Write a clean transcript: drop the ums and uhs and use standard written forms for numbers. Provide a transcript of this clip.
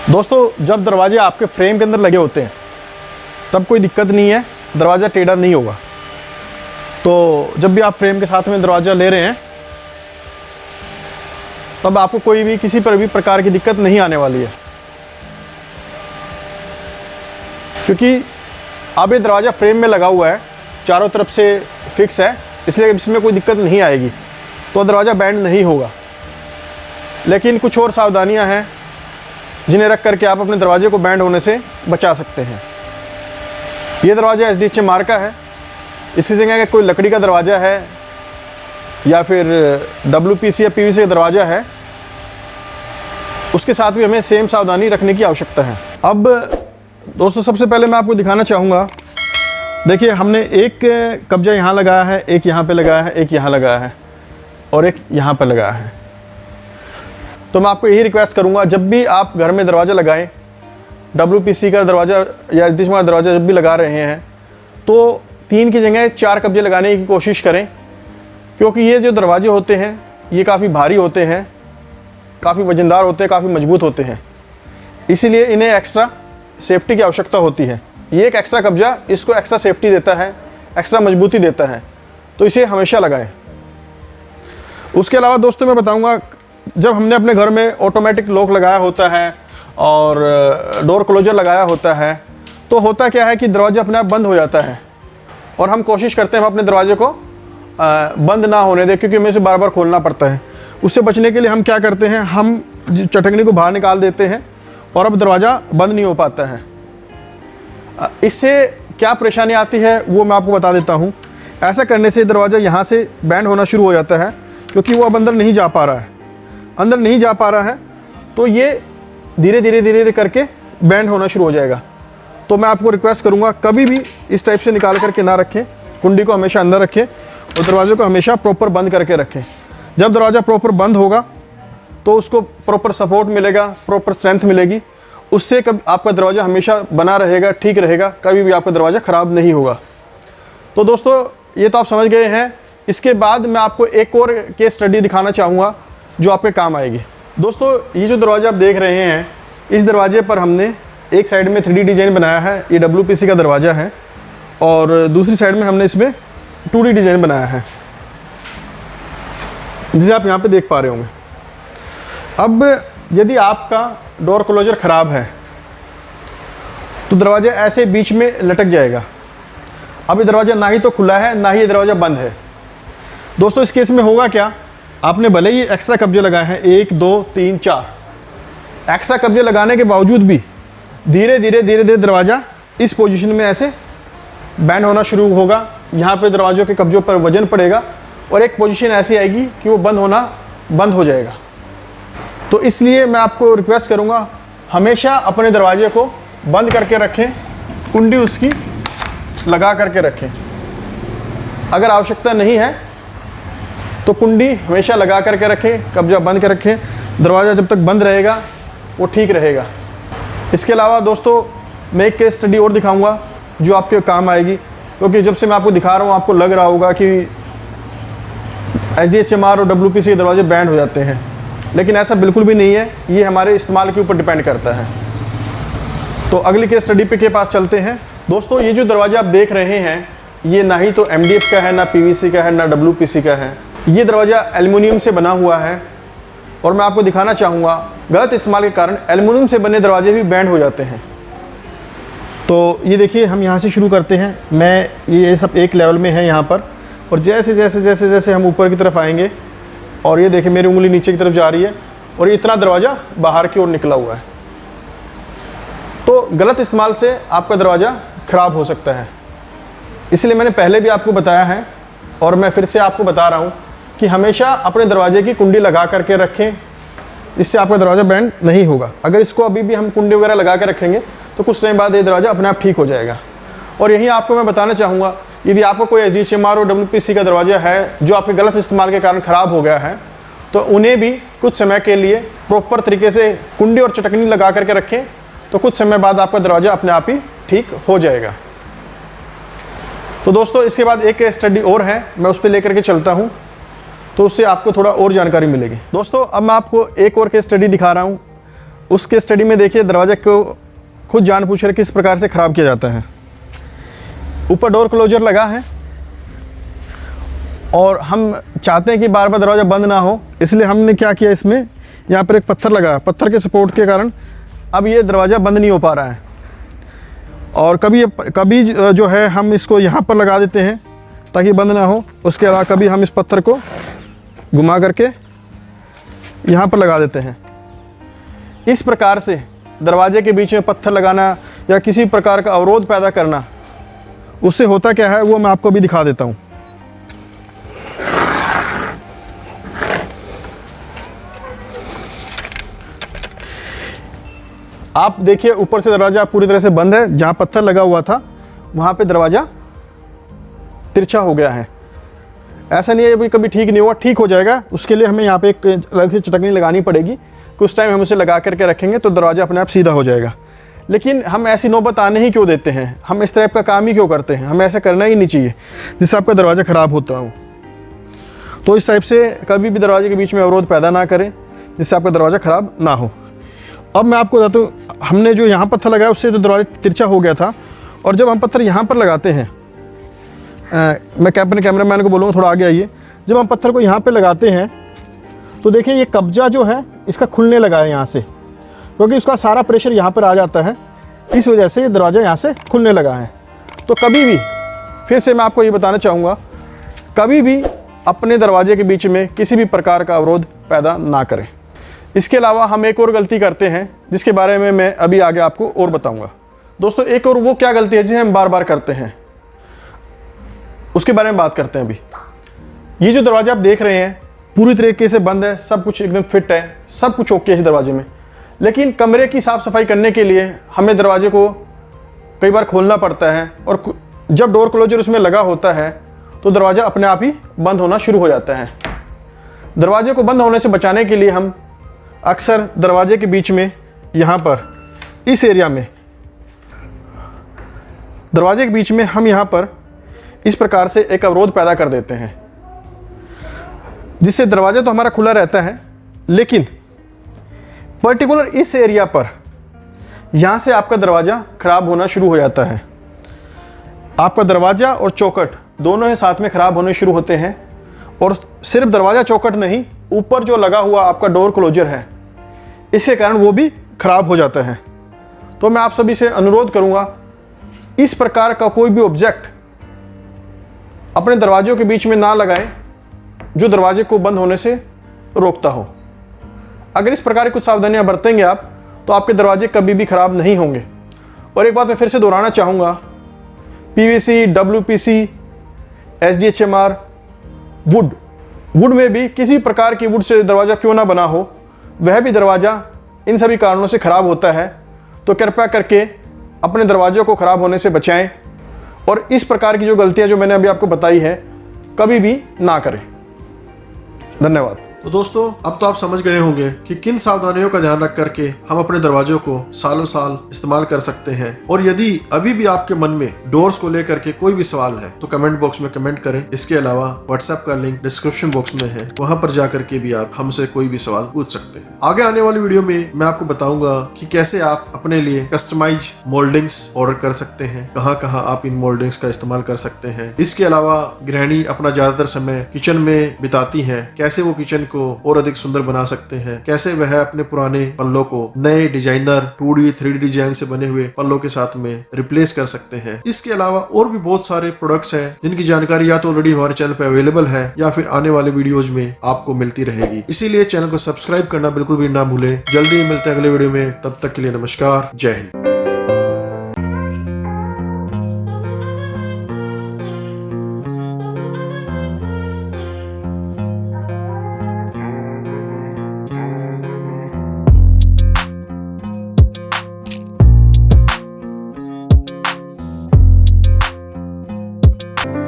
दोस्तों जब दरवाजे आपके फ्रेम के अंदर लगे होते हैं तब कोई दिक्कत नहीं है, दरवाज़ा टेढ़ा नहीं होगा। तो जब भी आप फ्रेम के साथ में दरवाज़ा ले रहे हैं तब आपको कोई भी किसी पर भी प्रकार की दिक्कत नहीं आने वाली है, क्योंकि अब ये दरवाज़ा फ्रेम में लगा हुआ है, चारों तरफ से फिक्स है, इसलिए इसमें कोई दिक्कत नहीं आएगी, तो दरवाज़ा बैंड नहीं होगा। लेकिन कुछ और सावधानियां हैं जिन्हें रख करके आप अपने दरवाजे को बैंड होने से बचा सकते हैं। ये दरवाज़ा SDHMR का है, इसकी जगह अगर कोई लकड़ी का दरवाज़ा है या फिर WPC या PVC का दरवाज़ा है, उसके साथ भी हमें सेम सावधानी रखने की आवश्यकता है। अब दोस्तों सबसे पहले मैं आपको दिखाना चाहूँगा, देखिए हमने एक कब्जा यहाँ लगाया है, एक यहाँ पे लगाया है, एक यहाँ लगाया है और एक यहाँ पे लगाया है। तो मैं आपको यही रिक्वेस्ट करूँगा, जब भी आप घर में दरवाज़ा लगाएं, WPC का दरवाज़ा या SDHMR का दरवाज़ा जब भी लगा रहे हैं तो 3 की जगह 4 कब्जे लगाने की कोशिश करें, क्योंकि ये जो दरवाजे होते हैं ये काफ़ी भारी होते हैं, काफ़ी वजनदार होते हैं, काफ़ी मजबूत होते हैं, इसीलिए इन्हें एक्स्ट्रा सेफ्टी की आवश्यकता होती है। ये एक एक्स्ट्रा कब्जा इसको एक्स्ट्रा सेफ्टी देता है, एक्स्ट्रा मजबूती देता है, तो इसे हमेशा लगाएं। उसके अलावा दोस्तों मैं बताऊंगा, जब हमने अपने घर में ऑटोमेटिक लॉक लगाया होता है और डोर क्लोजर लगाया होता है तो होता क्या है कि दरवाज़ा अपने आप बंद हो जाता है और हम कोशिश करते हैं हम अपने दरवाजे को बंद ना होने दें, क्योंकि हमें इसे बार बार खोलना पड़ता है। उससे बचने के लिए हम क्या करते हैं, हम चटकनी को बाहर निकाल देते हैं और अब दरवाज़ा बंद नहीं हो पाता है। इससे क्या परेशानी आती है वो मैं आपको बता देता हूँ। ऐसा करने से दरवाज़ा यहाँ से बैंड होना शुरू हो जाता है, क्योंकि वो अब अंदर नहीं जा पा रहा है। अंदर नहीं जा पा रहा है तो ये धीरे धीरे करके बैंड होना शुरू हो जाएगा। तो मैं आपको रिक्वेस्ट करूँगा, कभी भी इस टाइप से निकाल करके ना रखें, कुंडी को हमेशा अंदर रखें और दरवाजे को हमेशा प्रॉपर बंद करके रखें। जब दरवाज़ा प्रॉपर बंद होगा तो उसको प्रॉपर सपोर्ट मिलेगा, प्रॉपर स्ट्रेंथ मिलेगी, उससे कभी आपका दरवाज़ा हमेशा बना रहेगा, ठीक रहेगा, कभी भी आपका दरवाज़ा ख़राब नहीं होगा। तो दोस्तों ये तो आप समझ गए हैं। इसके बाद मैं आपको एक और केस स्टडी दिखाना चाहूँगा जो आपके काम आएगी। दोस्तों ये जो दरवाज़ा आप देख रहे हैं, इस दरवाजे पर हमने एक साइड में 3D डिज़ाइन बनाया है, ये WPC का दरवाज़ा है, और दूसरी साइड में हमने इसमें 2D डिज़ाइन बनाया है, जिसे आप यहाँ पे देख पा रहे होंगे। अब यदि आपका डोर क्लोजर ख़राब है तो दरवाज़ा ऐसे बीच में लटक जाएगा। अब ये दरवाज़ा ना ही तो खुला है ना ही ये दरवाज़ा बंद है। दोस्तों इस केस में होगा क्या, आपने भले ही एक्स्ट्रा कब्जे लगाए हैं, 1 2 3 4 एक्स्ट्रा कब्जे लगाने के बावजूद भी धीरे धीरे दरवाज़ा इस पोजीशन में ऐसे बैंड होना शुरू होगा। यहाँ पे दरवाज़ों के कब्जों पर वजन पड़ेगा और एक पोजीशन ऐसी आएगी कि वो बंद होना बंद हो जाएगा। तो इसलिए मैं आपको रिक्वेस्ट करूँगा, हमेशा अपने दरवाजे को बंद करके रखें, कुंडी उसकी लगा करके रखें। अगर आवश्यकता नहीं है तो कुंडी हमेशा लगा करके रखें, कब्जा बंद कर रखें, दरवाज़ा जब तक बंद रहेगा वो ठीक रहेगा। इसके अलावा दोस्तों मैं एक केस स्टडी और दिखाऊंगा जो आपके काम आएगी, क्योंकि जब से मैं आपको दिखा रहा हूँ आपको लग रहा होगा कि SDHMR और WPC के दरवाजे बैंड हो जाते हैं, लेकिन ऐसा बिल्कुल भी नहीं है। ये हमारे इस्तेमाल के ऊपर डिपेंड करता है। तो अगली केस स्टडी के पास चलते हैं। दोस्तों ये जो दरवाज़ा आप देख रहे हैं ये ना ही तो MDF का है, ना PVC का है, ना WPC का है। ये दरवाज़ा एल्युमिनियम से बना हुआ है और मैं आपको दिखाना चाहूँगा गलत इस्तेमाल के कारण एल्युमिनियम से बने दरवाजे भी बैंड हो जाते हैं। तो ये देखिए हम यहाँ से शुरू करते हैं। मैं ये सब एक लेवल में है यहाँ पर, और जैसे जैसे जैसे जैसे हम ऊपर की तरफ आएंगे और ये देखिए मेरी उंगली नीचे की तरफ जा रही है और इतना दरवाज़ा बाहर की ओर निकला हुआ है। तो गलत इस्तेमाल से आपका दरवाज़ा ख़राब हो सकता है। इसलिए मैंने पहले भी आपको बताया है और मैं फिर से आपको बता रहा हूँ कि हमेशा अपने दरवाजे की कुंडी लगा करके रखें, इससे आपका दरवाज़ा बैंड नहीं होगा। अगर इसको अभी भी हम कुंडी वगैरह लगा के रखेंगे तो कुछ समय बाद ये दरवाज़ा अपने आप ठीक हो जाएगा। और यही आपको मैं बताना चाहूँगा, यदि आपको कोई SDHMR और WPC का दरवाज़ा है जो आपके गलत इस्तेमाल के कारण ख़राब हो गया है, तो उन्हें भी कुछ समय के लिए प्रॉपर तरीके से कुंडी और चटकनी लगा करके रखें, तो कुछ समय बाद आपका दरवाज़ा अपने आप ही ठीक हो जाएगा। तो दोस्तों इसके बाद एक स्टडी और है, मैं उस पर लेकर के चलता हूँ, तो उससे आपको थोड़ा और जानकारी मिलेगी। दोस्तों अब मैं आपको एक और केस स्टडी दिखा रहा हूँ उसके स्टडी में देखिए दरवाजे को खुद जान पूछ रहे किस प्रकार से ख़राब किया जाता है। ऊपर डोर क्लोजर लगा है और हम चाहते हैं कि बार बार दरवाज़ा बंद ना हो, इसलिए हमने क्या किया, इसमें यहाँ पर एक पत्थर लगा, पत्थर के सपोर्ट के कारण अब ये दरवाज़ा बंद नहीं हो पा रहा है। और कभी जो है हम इसको यहाँ पर लगा देते हैं ताकि बंद ना हो। उसके अलावा कभी हम इस पत्थर को घुमा करके यहाँ पर लगा देते हैं। इस प्रकार से दरवाजे के बीच में पत्थर लगाना या किसी प्रकार का अवरोध पैदा करना, उससे होता क्या है वो मैं आपको भी दिखा देता हूँ। आप देखिए ऊपर से दरवाज़ा पूरी तरह से बंद है, जहाँ पत्थर लगा हुआ था वहाँ पे दरवाज़ा तिरछा हो गया है। ऐसा नहीं है अभी कभी ठीक नहीं हुआ, ठीक हो जाएगा। उसके लिए हमें यहाँ पे एक अलग से चटकनी लगानी पड़ेगी। कुछ टाइम हम उसे लगा करके रखेंगे तो दरवाज़ा अपने आप सीधा हो जाएगा। लेकिन हम ऐसी नौबत आने ही क्यों देते हैं, हम इस टाइप का काम ही क्यों करते हैं, हमें ऐसा करना ही नहीं चाहिए जिससे आपका दरवाज़ा ख़राब होता हो। तो इस टाइप से कभी भी दरवाजे के बीच में अवरोध पैदा ना करें जिससे आपका दरवाज़ा ख़राब ना हो। अब मैं आपको बताता हूँ, हमने जो यहाँ पत्थर लगाया उससे तो दरवाजा तिरछा हो गया था। और जब हम पत्थर यहाँ पर लगाते हैं, मैं अपने कैमरामैन को बोलूँगा थोड़ा आगे आइए। जब हम पत्थर को यहाँ पे लगाते हैं तो देखिए ये कब्जा जो है इसका खुलने लगा है यहाँ से, क्योंकि उसका सारा प्रेशर यहाँ पर आ जाता है। इस वजह से ये दरवाज़ा यहाँ से खुलने लगा है। तो कभी भी, फिर से मैं आपको ये बताना चाहूँगा, कभी भी अपने दरवाजे के बीच में किसी भी प्रकार का अवरोध पैदा ना करें। इसके अलावा हम एक और गलती करते हैं जिसके बारे में मैं अभी आगे आपको और बताऊंगा। दोस्तों एक और वो क्या गलती है जिसे हम बार बार करते हैं, उसके बारे में बात करते हैं अभी। ये जो दरवाजा आप देख रहे हैं पूरी तरीके से बंद है, सब कुछ एकदम फिट है, सब कुछ ओके है इस दरवाजे में। लेकिन कमरे की साफ़ सफाई करने के लिए हमें दरवाजे को कई बार खोलना पड़ता है, और जब डोर क्लोजर उसमें लगा होता है तो दरवाज़ा अपने आप ही बंद होना शुरू हो जाता है। दरवाजे को बंद होने से बचाने के लिए हम अक्सर दरवाजे के बीच में यहाँ पर इस एरिया में, दरवाजे के बीच में हम यहाँ पर इस प्रकार से एक अवरोध पैदा कर देते हैं, जिससे दरवाज़ा तो हमारा खुला रहता है, लेकिन पर्टिकुलर इस एरिया पर यहाँ से आपका दरवाज़ा ख़राब होना शुरू हो जाता है। आपका दरवाज़ा और चौखट दोनों ही साथ में ख़राब होने शुरू होते हैं। और सिर्फ दरवाज़ा चौखट नहीं, ऊपर जो लगा हुआ आपका डोर क्लोजर है, इसके कारण वो भी ख़राब हो जाता है। तो मैं आप सभी से अनुरोध करूँगा, इस प्रकार का कोई भी ऑब्जेक्ट अपने दरवाज़ों के बीच में ना लगाएं जो दरवाजे को बंद होने से रोकता हो। अगर इस प्रकार की कुछ सावधानियां बरतेंगे आप तो आपके दरवाजे कभी भी ख़राब नहीं होंगे। और एक बात मैं फिर से दोहराना चाहूँगा, पीवीसी, डब्ल्यूपीसी, एसडीएचएमआर, वुड में भी किसी प्रकार की वुड से दरवाज़ा क्यों ना बना हो, वह भी दरवाज़ा इन सभी कारणों से ख़राब होता है। तो कृपया करके अपने दरवाज़ों को ख़राब होने से बचाएं और इस प्रकार की जो गलतियां जो मैंने अभी आपको बताई है कभी भी ना करें। धन्यवाद। तो दोस्तों अब तो आप समझ गए होंगे कि किन सावधानियों का ध्यान रख करके हम अपने दरवाजों को सालों साल इस्तेमाल कर सकते हैं। और यदि अभी भी आपके मन में डोर्स को लेकर के कोई भी सवाल है तो कमेंट बॉक्स में कमेंट करें। इसके अलावा व्हाट्सएप का लिंक डिस्क्रिप्शन बॉक्स में है, वहां पर जाकर के भी आप हमसे कोई भी सवाल पूछ सकते हैं। आगे आने वाली वीडियो में मैं आपको बताऊंगा कि कैसे आप अपने लिए कस्टमाइज मोल्डिंग्स ऑर्डर कर सकते हैं, कहाँ कहाँ आप इन मोल्डिंग्स का इस्तेमाल कर सकते हैं। इसके अलावा गृहिणी अपना ज्यादातर समय किचन में बिताती है, कैसे वो किचन को और अधिक सुंदर बना सकते हैं, कैसे वह अपने पुराने पल्लों को नए डिजाइनर 2D 3D डिजाइन से बने हुए पल्लों के साथ में रिप्लेस कर सकते हैं। इसके अलावा और भी बहुत सारे प्रोडक्ट्स हैं जिनकी जानकारी या तो ऑलरेडी हमारे चैनल पर अवेलेबल है या फिर आने वाले वीडियोज में आपको मिलती रहेगी। इसीलिए चैनल को सब्सक्राइब करना बिल्कुल भी ना भूलें। जल्दी मिलते हैं अगले वीडियो में, तब तक के लिए नमस्कार, जय हिंद।